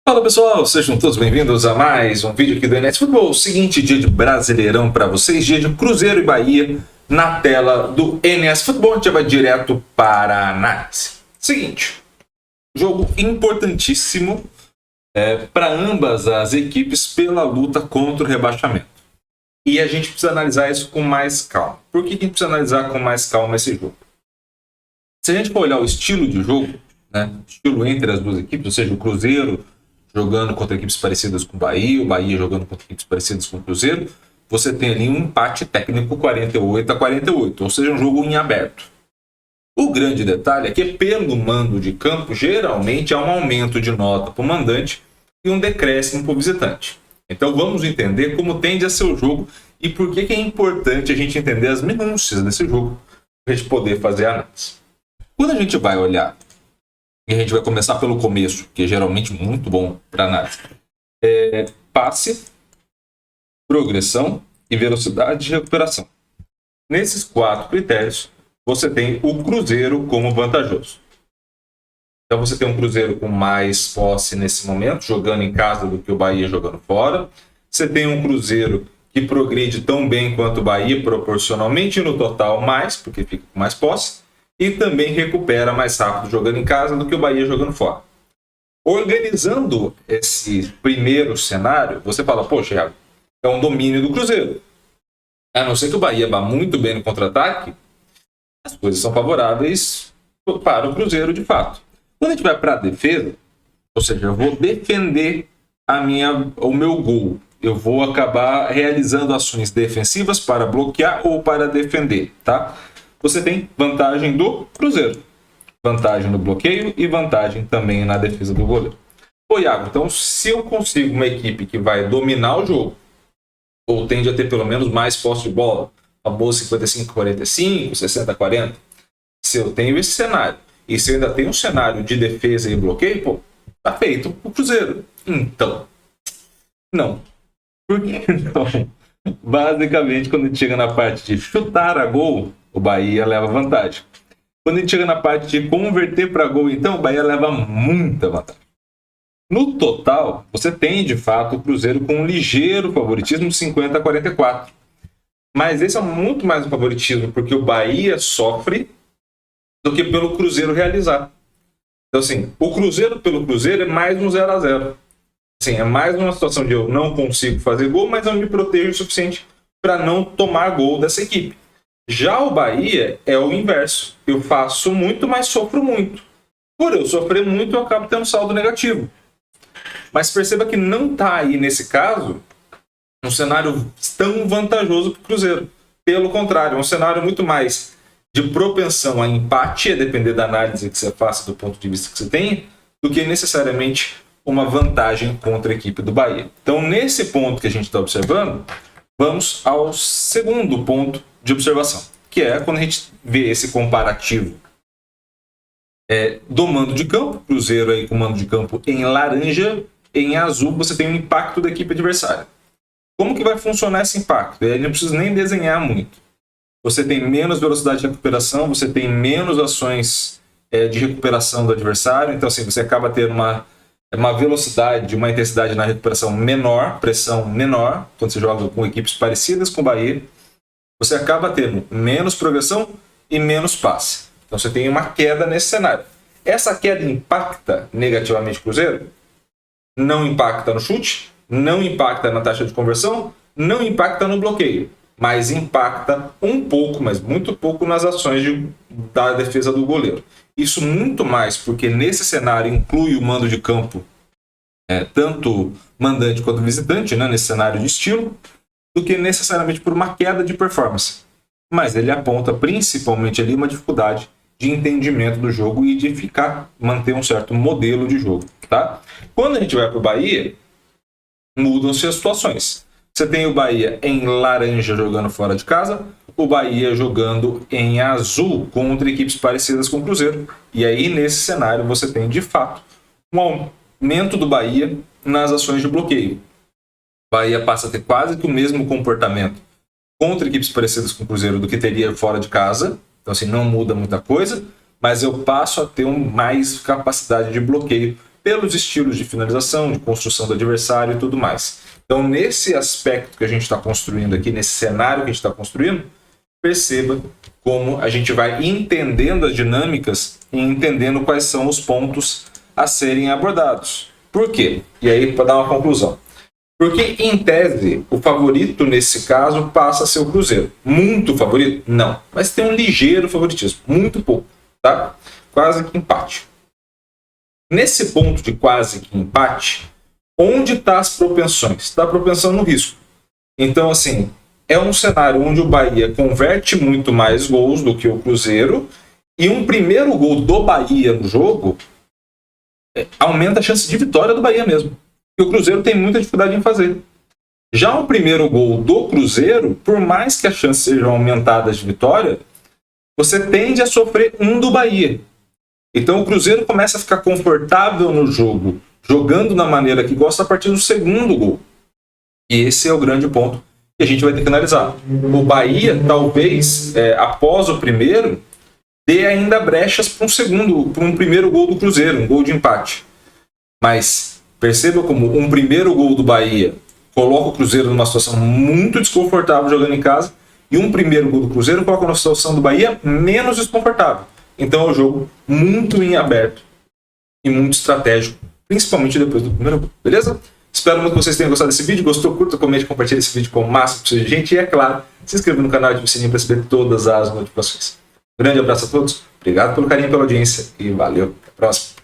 Fala pessoal, sejam todos bem-vindos a mais um vídeo aqui do NS Futebol. Seguinte dia de Brasileirão para vocês, dia de Cruzeiro e Bahia na tela do NS Futebol. A gente já vai direto para a análise. Seguinte, jogo importantíssimo para ambas as equipes pela luta contra o rebaixamento. E a gente precisa analisar isso com mais calma. Por que a gente precisa analisar com mais calma esse jogo? Se a gente for olhar o estilo de jogo, estilo entre as duas equipes, ou seja, o Cruzeiro jogando contra equipes parecidas com o Bahia jogando contra equipes parecidas com o Cruzeiro, você tem ali um empate técnico 48-48, ou seja, um jogo em aberto. O grande detalhe é que pelo mando de campo, geralmente há um aumento de nota para o mandante e um decréscimo para o visitante. Então vamos entender como tende a ser o jogo e por que é importante a gente entender as minúcias desse jogo para a gente poder fazer a análise. Quando a gente vai olhar, e a gente vai começar pelo começo, que é geralmente muito bom para análise. Passe, progressão e velocidade de recuperação. Nesses 4 critérios, você tem o Cruzeiro como vantajoso. Então você tem um Cruzeiro com mais posse nesse momento, jogando em casa do que o Bahia jogando fora. Você tem um Cruzeiro que progride tão bem quanto o Bahia, proporcionalmente no total mais, porque fica com mais posse. E também recupera mais rápido jogando em casa do que o Bahia jogando fora. Organizando esse primeiro cenário, você fala, poxa, Thiago, é um domínio do Cruzeiro. A não ser que o Bahia vá muito bem no contra-ataque, as coisas são favoráveis para o Cruzeiro de fato. Quando a gente vai para a defesa, ou seja, eu vou defender o meu gol, eu vou acabar realizando ações defensivas para bloquear ou para defender, tá? Você tem vantagem do Cruzeiro, vantagem no bloqueio e vantagem também na defesa do goleiro. Ô Iago, então se eu consigo uma equipe que vai dominar o jogo, ou tende a ter pelo menos mais posse de bola, famoso 55-45, 60-40, se eu tenho esse cenário, e se eu ainda tenho um cenário de defesa e bloqueio, tá feito o Cruzeiro. Então, não. Por que não? Basicamente, quando a gente chega na parte de chutar a gol, o Bahia leva vantagem. Quando a gente chega na parte de converter para gol, então, o Bahia leva muita vantagem. No total, você tem, de fato, o Cruzeiro com um ligeiro favoritismo de 50-44. Mas esse é muito mais um favoritismo porque o Bahia sofre do que pelo Cruzeiro realizar. Então, assim, o Cruzeiro pelo Cruzeiro é mais um 0-0. Assim, é mais uma situação de eu não consigo fazer gol, mas eu me protejo o suficiente para não tomar gol dessa equipe. Já o Bahia é o inverso. Eu faço muito, mas sofro muito. Por eu sofrer muito, eu acabo tendo saldo negativo. Mas perceba que não está aí, nesse caso, um cenário tão vantajoso para o Cruzeiro. Pelo contrário, é um cenário muito mais de propensão a empate, a depender da análise que você faça do ponto de vista que você tem, do que necessariamente uma vantagem contra a equipe do Bahia. Então, nesse ponto que a gente está observando, vamos ao segundo ponto de observação, que é quando a gente vê esse comparativo do mando de campo, Cruzeiro aí com mando de campo em laranja, em azul você tem o impacto da equipe adversária. Como que vai funcionar esse impacto? Eu não preciso nem desenhar muito. Você tem menos velocidade de recuperação, você tem menos ações de recuperação do adversário, então assim, você acaba tendo uma velocidade, uma intensidade na recuperação menor, pressão menor, quando você joga com equipes parecidas com o Bahia, você acaba tendo menos progressão e menos passe. Então você tem uma queda nesse cenário. Essa queda impacta negativamente o Cruzeiro? Não impacta no chute, não impacta na taxa de conversão, não impacta no bloqueio, mas impacta um pouco, mas muito pouco nas ações da defesa do goleiro. Isso muito mais porque nesse cenário inclui o mando de campo, tanto mandante quanto visitante, nesse cenário de estilo, do que necessariamente por uma queda de performance. Mas ele aponta principalmente ali uma dificuldade de entendimento do jogo e de manter um certo modelo de jogo. Tá? Quando a gente vai para o Bahia, mudam-se as situações. Você tem o Bahia em laranja jogando fora de casa, o Bahia jogando em azul contra equipes parecidas com o Cruzeiro. E aí, nesse cenário, você tem, de fato, um aumento do Bahia nas ações de bloqueio. O Bahia passa a ter quase que o mesmo comportamento contra equipes parecidas com o Cruzeiro do que teria fora de casa. Então, assim, não muda muita coisa, mas eu passo a ter mais capacidade de bloqueio pelos estilos de finalização, de construção do adversário e tudo mais. Então, nesse aspecto que a gente está construindo aqui, nesse cenário que a gente está construindo, perceba como a gente vai entendendo as dinâmicas e entendendo quais são os pontos a serem abordados. Por quê? E aí, para dar uma conclusão. Porque, em tese, o favorito nesse caso passa a ser o Cruzeiro. Muito favorito? Não. Mas tem um ligeiro favoritismo. Muito pouco. Tá? Quase que empate. Nesse ponto de quase que empate, onde está as propensões? Está a propensão no risco. Então, assim, é um cenário onde o Bahia converte muito mais gols do que o Cruzeiro, e um primeiro gol do Bahia no jogo aumenta a chance de vitória do Bahia mesmo. E o Cruzeiro tem muita dificuldade em fazer. Já o primeiro gol do Cruzeiro, por mais que as chances sejam aumentadas de vitória, você tende a sofrer um do Bahia. Então o Cruzeiro começa a ficar confortável no jogo, jogando da maneira que gosta a partir do segundo gol. E esse é o grande ponto que a gente vai ter que analisar. O Bahia, talvez, após o primeiro, dê ainda brechas para um primeiro gol do Cruzeiro, um gol de empate. Mas perceba como um primeiro gol do Bahia coloca o Cruzeiro numa situação muito desconfortável jogando em casa, e um primeiro gol do Cruzeiro coloca uma situação do Bahia menos desconfortável. Então é um jogo muito em aberto e muito estratégico, principalmente depois do primeiro gol. Beleza? Espero muito que vocês tenham gostado desse vídeo. Gostou? Curta, comente, compartilhe esse vídeo com o máximo possível de gente. E é claro, se inscreva no canal e ative o sininho para receber todas as notificações. Grande abraço a todos. Obrigado pelo carinho e pela audiência. E valeu. Até a próxima.